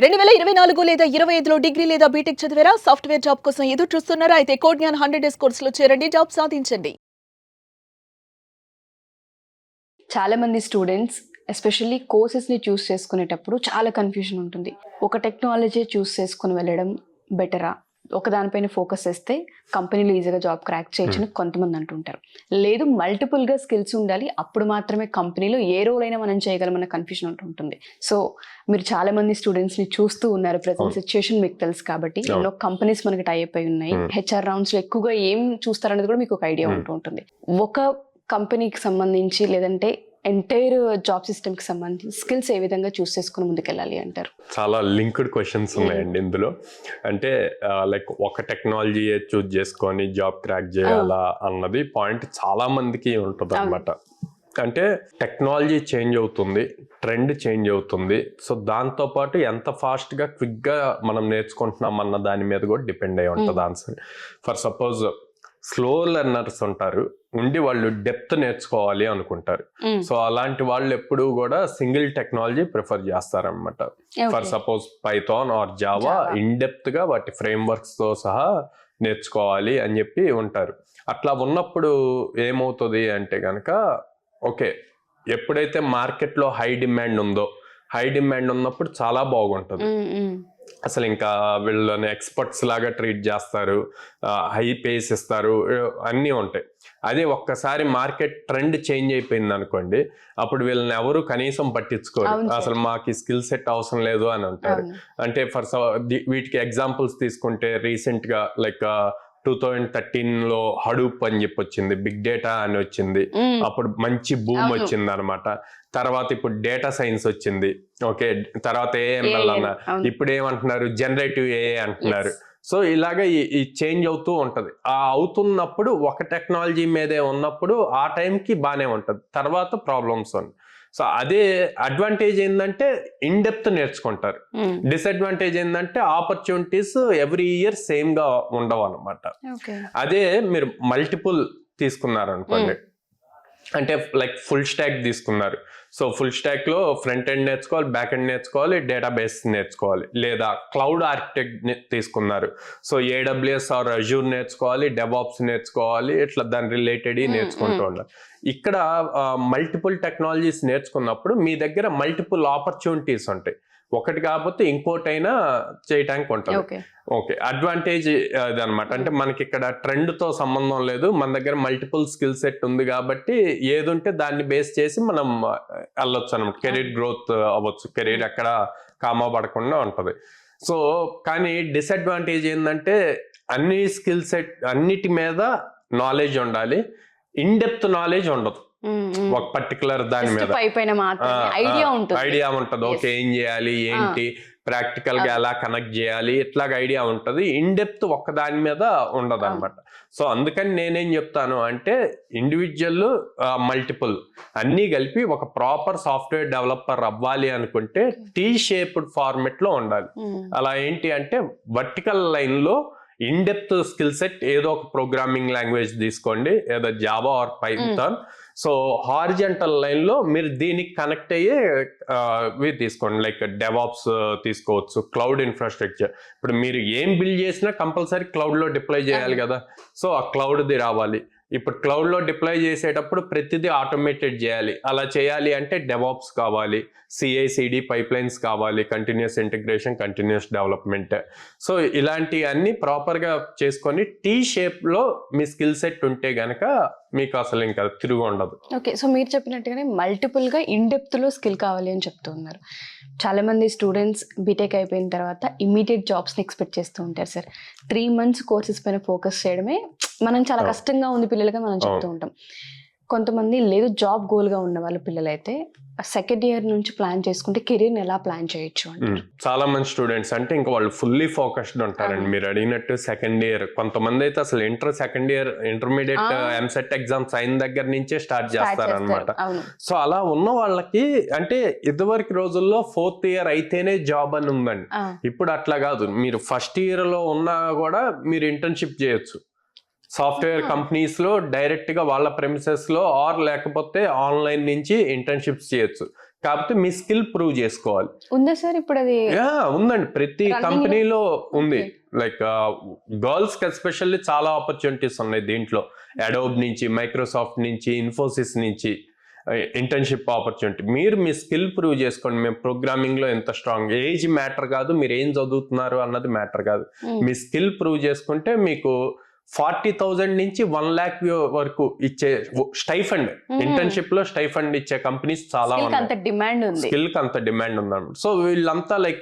2024 లేదా 25లో డిగ్రీ లేదా బీటెక్ చదివారా? సాఫ్ట్‌వేర్ జాబ్ కోసం ఎదురు చూస్తున్నారా? అయితే కోడ్‌జ్ఞాన్ 100 డేస్ కోర్సులో చేరండి. జాబ్ సాధించండి. చాలా మంది స్టూడెంట్స్ ఎస్పెషల్లీ కోర్సెస్ని చూస్ చేసుకునేటప్పుడు చాలా కన్ఫ్యూజన్ ఉంటుంది. ఒక టెక్నాలజీ చూస్ చేసుకుని వెళ్ళడం బెటరా, ఒకదానిపైన ఫోకస్ చేస్తే కంపెనీలో ఈజీగా జాబ్ క్రాక్ చేయొచ్చని కొంతమంది అంటుంటారు. లేదు, మల్టిపుల్గా స్కిల్స్ ఉండాలి, అప్పుడు మాత్రమే కంపెనీలో ఏ రోల్ అయినా మనం చేయగలమన్న కన్ఫ్యూజన్ ఉంటుంది. సో మీరు చాలా మంది స్టూడెంట్స్ని చూస్తూ ఉన్నారు. ప్రజెంట్ సిచ్యుయేషన్ మీకు తెలుసు కాబట్టి ఎన్నో కంపెనీస్ మనకి టైప్ అయి ఉన్నాయి. హెచ్ఆర్ రౌండ్స్లో ఎక్కువగా ఏం చూస్తారనేది కూడా మీకు ఒక ఐడియా ఉంటుంది. ఒక కంపెనీకి సంబంధించి లేదంటే ఎంటైర్ జాబ్ సిస్టమ్ కి సంబంధించి స్కిల్స్ ఏ విధంగా చూస్ చేసుకుని ముందుకెళ్ళాలి అంటారు? చాలా లింక్డ్ క్వశ్చన్స్ ఉన్నాయండి ఇందులో. అంటే లైక్ ఒక టెక్నాలజీ చూస్ చేసుకొని జాబ్ క్రాక్ చేయాలా అన్నది పాయింట్ చాలా మందికి ఉంటుంది అనమాట. అంటే టెక్నాలజీ చేంజ్ అవుతుంది, ట్రెండ్ చేంజ్ అవుతుంది. సో దాంతోపాటు ఎంత ఫాస్ట్గా క్విక్గా మనం నేర్చుకుంటున్నాం అన్న దాని మీద కూడా డిపెండ్ అయి ఉంటుంది answer. For suppose slow learners ఉంటారు, ఉండి వాళ్ళు డెప్త్ నేర్చుకోవాలి అనుకుంటారు. సో అలాంటి వాళ్ళు ఎప్పుడు కూడా సింగిల్ టెక్నాలజీ ప్రిఫర్ చేస్తారనమాట. For suppose Python or Java in depth గా వాటి ఫ్రేమ్వర్క్స్ తో సహా నేర్చుకోవాలి అని చెప్పి ఉంటారు. అట్లా ఉన్నప్పుడు ఏమవుతుంది అంటే కనుక, ఓకే, ఎప్పుడైతే మార్కెట్లో హై డిమాండ్ ఉన్నప్పుడు చాలా బాగుంటుంది. అసలు ఇంకా వీళ్ళని ఎక్స్పర్ట్స్ లాగా ట్రీట్ చేస్తారు, హై పేస్ ఇస్తారు, అన్నీ ఉంటాయి. అదే ఒక్కసారి మార్కెట్ ట్రెండ్ చేంజ్ అయిపోయింది అనుకోండి, అప్పుడు వీళ్ళని ఎవరు కనీసం పట్టించుకోరు. అసలు మాకు ఈ స్కిల్ సెట్ అవసరం లేదు అని అంటారు. అంటే వీటికి ఎగ్జాంపుల్స్ తీసుకుంటే రీసెంట్ గా లైక్ 2013లో హడూప్ అని చెప్పి వచ్చింది, బిగ్ డేటా అని వచ్చింది. అప్పుడు మంచి బూమ్ వచ్చింది అనమాట. తర్వాత ఇప్పుడు డేటా సైన్స్ వచ్చింది, ఓకే, తర్వాత ఏఎంఎల్ అన్నారు, ఇప్పుడు ఏమంటున్నారు, జనరేటివ్ ఏఐ అంటున్నారు. సో ఇలాగ ఈ చేంజ్ అవుతూ ఉంటది. ఆ అవుతున్నప్పుడు ఒక టెక్నాలజీ మీదే ఉన్నప్పుడు ఆ టైంకి బాగానే ఉంటది, తర్వాత ప్రాబ్లమ్స్ ఉన్నాయి. సో అదే అడ్వాంటేజ్ ఏంటంటే ఇన్ డెప్త్ నేర్చుకుంటారు. డిసడ్వాంటేజ్ ఏంటంటే ఆపర్చునిటీస్ ఎవ్రీ ఇయర్ సేమ్ గా ఉండవు అనమాట. అదే మీరు మల్టిపుల్ తీసుకున్నారు అనుకోండి, అంటే లైక్ ఫుల్ స్టాక్ తీసుకున్నారు. సో ఫుల్ స్టాక్ లో ఫ్రంట్ ఎండ్ నేర్చుకోవాలి, బ్యాక్ ఎండ్ నేర్చుకోవాలి, డేటాబేస్ నేర్చుకోవాలి, లేదా క్లౌడ్ ఆర్కిటెక్ట్ తీసుకున్నారు. సో ఏడబ్ల్యూఎస్ ఆర్ అజూర్ నేర్చుకోవాలి, డెవాప్స్ నేర్చుకోవాలి, ఇట్లా దాని రిలేటెడ్ నేర్చుకుంటూ ఉండాలి. ఇక్కడ మల్టిపుల్ టెక్నాలజీస్ నేర్చుకున్నప్పుడు మీ దగ్గర మల్టిపుల్ ఆపర్చునిటీస్ ఉంటాయి. ఒకటి కాకపోతే ఇంకోటైనా చేయటానికి ఉంటుంది. ఓకే, అడ్వాంటేజ్ అది అనమాట. అంటే మనకి ఇక్కడ ట్రెండ్ తో సంబంధం లేదు, మన దగ్గర మల్టిపుల్ స్కిల్ సెట్ ఉంది కాబట్టి ఏది ఉంటే దాన్ని బేస్ చేసి మనం వెళ్ళొచ్చు అనమాట. కెరీర్ గ్రోత్ అవ్వచ్చు, కెరీర్ ఎక్కడ కామా పడకుండా ఉంటది. సో కానీ డిసడ్వాంటేజ్ ఏంటంటే అన్ని స్కిల్ సెట్ అన్నిటి మీద నాలెడ్జ్ ఉండాలి, ఇన్ డెప్త్ నాలెడ్జ్ ఉండదు. ఒక పర్టికులర్ దాని మీద ఐడియా ఉంటది, ఓకే ఏం చేయాలి, ఏంటి ప్రాక్టికల్ గా ఎలా కనెక్ట్ చేయాలి, ఇట్లాగ ఐడియా ఉంటది. ఇన్ డెప్త్ ఒక్క దాని మీద ఉండదు అనమాట. సో అందుకని నేనేం చెప్తాను అంటే ఇండివిజువల్ మల్టిపుల్ అన్నీ కలిపి ఒక ప్రాపర్ సాఫ్ట్వేర్ డెవలపర్ అవ్వాలి అనుకుంటే టీ షేప్డ్ ఫార్మెట్ లో ఉండాలి. అలా ఏంటి అంటే వర్టికల్ లైన్ లో ఇన్ డెప్త్ స్కిల్ సెట్ ఏదో ఒక ప్రోగ్రామింగ్ లాంగ్వేజ్ తీసుకోండి, ఏదో Java or Python. So horizontal line లో మీరు దీనికి కనెక్ట్ అయ్యే తీసుకోండి, లైక్ డెవాప్స్ తీసుకోవచ్చు, క్లౌడ్ ఇన్ఫ్రాస్ట్రక్చర్. ఇప్పుడు మీరు ఏం బిల్డ్ చేసినా కంపల్సరీ క్లౌడ్ లో డిప్లాయ్ చేయాలి కదా. సో ఆ క్లౌడ్ది రావాలి. ఇప్పుడు క్లౌడ్ లో డిప్లాయ్ చేసేటప్పుడు ప్రతిదీ ఆటోమేటెడ్ చేయాలి. అలా చేయాలి అంటే డెవాప్స్ కావాలి, CI/CD పైప్లైన్స్ కావాలి, continuous integration, continuous development. So ఇలాంటి అన్ని ప్రాపర్ గా చేసుకొని టీ షేప్ లో మీ స్కిల్ సెట్ ఉంటే గనక మీకు అసలు ఇంకా తిరుగు ఉండదు. ఓకే, సో మీరు చెప్పినట్టుగానే మల్టిపుల్ గా ఇన్ డెప్త్ లో స్కిల్ కావాలి అని చెప్తున్నారు. చాలా మంది స్టూడెంట్స్ బీటెక్ అయిపోయిన తర్వాత ఇమీడియట్ జాబ్స్ ని ఎక్స్పెక్ట్ చేస్తూ ఉంటారు. సార్ 3 months కోర్సెస్ పైన ఫోకస్ చేయడమే మనం చాలా కష్టంగా ఉంది పిల్లలుగా మనం చెప్తూ ఉంటాం. కొంతమంది లేదు, జాబ్ గోల్ గా ఉన్న వాళ్ళు పిల్లలైతే సెకండ్ ఇయర్ నుంచి ప్లాన్ చేసుకుంటే కెరీర్ ఎలా ప్లాన్ చేయొచ్చు అంటారు? చాలా మంది స్టూడెంట్స్ అంటే ఇంకా వాళ్ళు ఫుల్లీ ఫోకస్డ్ ఉంటారండి. మీరు అడిగినట్టు సెకండ్ ఇయర్, కొంతమంది అయితే అసలు second year intermediate EAMCET exams అయిన దగ్గర నుంచే స్టార్ట్ చేస్తారనమాట. సో అలా ఉన్న వాళ్ళకి అంటే ఇదివరకు రోజుల్లో 4th year అయితేనే జాబ్ అని ఉందండి. ఇప్పుడు అట్లా కాదు, మీరు ఫస్ట్ ఇయర్ లో ఉన్నా కూడా మీరు ఇంటర్న్షిప్ చేయొచ్చు సాఫ్ట్వేర్ కంపెనీస్ లో డైరెక్ట్ గా వాళ్ళ ప్రెమిసెస్ లో, ఆర్ లేకపోతే ఆన్లైన్ నుంచి ఇంటర్న్షిప్స్ చేయొచ్చు. కాకపోతే మీ స్కిల్ ప్రూవ్ చేసుకోవాలి. ఉందా సార్ ఇప్పుడు అది? ఉందండి, ప్రతి Running లో? కంపెనీలో ఉంది. Okay. లైక్ గర్ల్స్ కి ఎస్పెషల్లీ చాలా ఆపర్చునిటీస్ ఉన్నాయి దీంట్లో. అడోబ్ నుంచి, మైక్రోసాఫ్ట్ నుంచి, ఇన్ఫోసిస్ నుంచి ఇంటర్న్షిప్ ఆపర్చునిటీ. మీరు మీ స్కిల్ ప్రూవ్ చేసుకోండి. మేము ప్రోగ్రామింగ్ లో ఎంత స్ట్రాంగ్, ఏజ్ మ్యాటర్ కాదు, మీరు ఏం చదువుతున్నారు అన్నది మ్యాటర్ కాదు. మీ స్కిల్ ప్రూవ్ చేసుకుంటే మీకు 40,000 నుంచి 1 lakh వరకు ఇచ్చే స్టైఫండ్, ఇంటర్న్షిప్ లో స్టైఫండ్ ఇచ్చే కంపెనీస్ చాలా Skill కి ఉన్నాయి. అంత డిమాండ్ ఉంది. స్కిల్ కి అంత డిమాండ్ ఉందన్నమాట. సో వీళ్ళంతా లైక్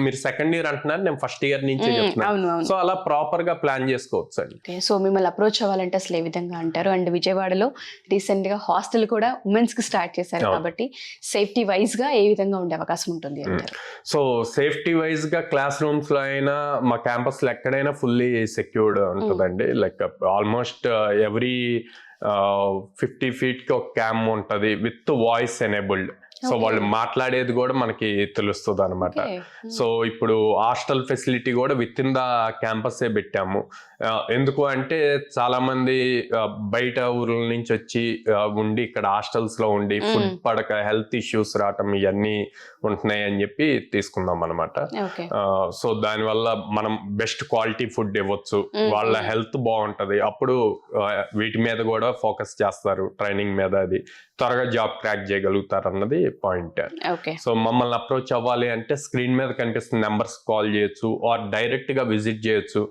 మీరు సెకండ్ ఇయర్ అంటున్నారు, నేను ఫస్ట్ ఇయర్ నుంచి చెప్తున్నాను. అవును అవును. సో అలా ప్రాపర్ గా ప్లాన్ చేసుకోవచ్చు అండి. ఓకే, సో మిమ్మల్ని అప్రోచ్ అవ్వాలంటే అసలు ఏ విధంగా అంటారు? అండ్ విజయవాడలో రీసెంట్ గా హాస్టల్ కూడా ఉమెన్స్ కి స్టార్ట్ చేశారు అవును. కాబట్టి సేఫ్టీ వైజ్ గా ఏ విధంగా ఉండే అవకాశం ఉంటుంది అంటారు? సో సేఫ్టీ వైజ్ గా క్లాస్ రూమ్స్ లో అయినా, మా క్యాంపస్ లో ఎక్కడైనా ఫుల్లీ సెక్యూర్డ్ ఉంటుందండి. లైక్ ఆల్మోస్ట్ ఎవ్రీ 50 feet కి ఒక క్యామ్ ఉంటది with voice enabled. So Okay. వాళ్ళు మాట్లాడేది కూడా మనకి తెలుస్తుంది అనమాట. Okay. సో ఇప్పుడు హాస్టల్ ఫెసిలిటీ కూడా విత్ ఇన్ ద క్యాంపసే పెట్టాము. ఎందుకు అంటే చాలా మంది బయట ఊర్ల నుంచి వచ్చి ఉండి ఇక్కడ హాస్టల్స్ లో ఉండి ఫుడ్ పడక హెల్త్ ఇష్యూస్ రావటం ఇవన్నీ ఉంటున్నాయి అని చెప్పి తీసుకున్నాం అనమాట. ఓకే. సో దానివల్ల మనం బెస్ట్ క్వాలిటీ ఫుడ్ ఇవ్వచ్చు, వాళ్ళ హెల్త్ బాగుంటది. అప్పుడు వీటి మీద కూడా ఫోకస్ చేస్తారు, ట్రైనింగ్ మీద. అది త్వరగా జాబ్ క్రాక్ చేయగలుగుతారు అన్నది పాయింట్. ఓకే. సో మమ్మల్ని అప్రోచ్ అవ్వాలి అంటే స్క్రీన్ మీద కనిపిస్తున్న నెంబర్స్ కాల్ చేయొచ్చు, ఆర్ డైరెక్ట్ గా విజిట్ చేయొచ్చు.